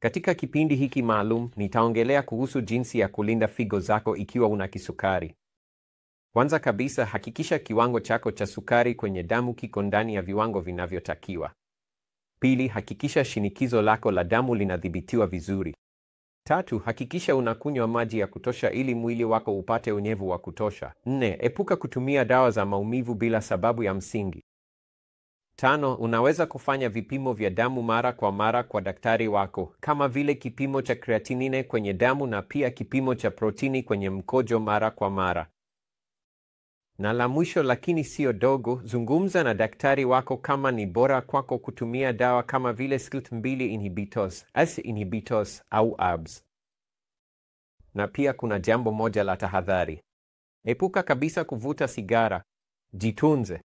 Katika kipindi hiki maalum, nitaongelea kuhusu jinsi ya kulinda figo zako ikiwa una kisukari. Kwanza kabisa, hakikisha kiwango chako cha sukari kwenye damu kiko ndani ya viwango vinavyotakiwa. Pili, hakikisha shinikizo lako la damu linadhibitiwa vizuri. Tatu, hakikisha unakunywa maji ya kutosha ili mwili wako upate unyevu wa kutosha. Nne, epuka kutumia dawa za maumivu bila sababu ya msingi. Tano, unaweza kufanya vipimo vya damu mara kwa mara kwa daktari wako, kama vile kipimo cha kreatinine kwenye damu na pia kipimo cha protini kwenye mkojo mara kwa mara. Na la mwisho lakini sio dogo, zungumza na daktari wako kama ni bora kwako kutumia dawa kama vile SGLT2 inhibitors, ACE inhibitors au ARBs. Na pia kuna jambo moja la tahadhari. Epuka kabisa kuvuta sigara. Jitunze.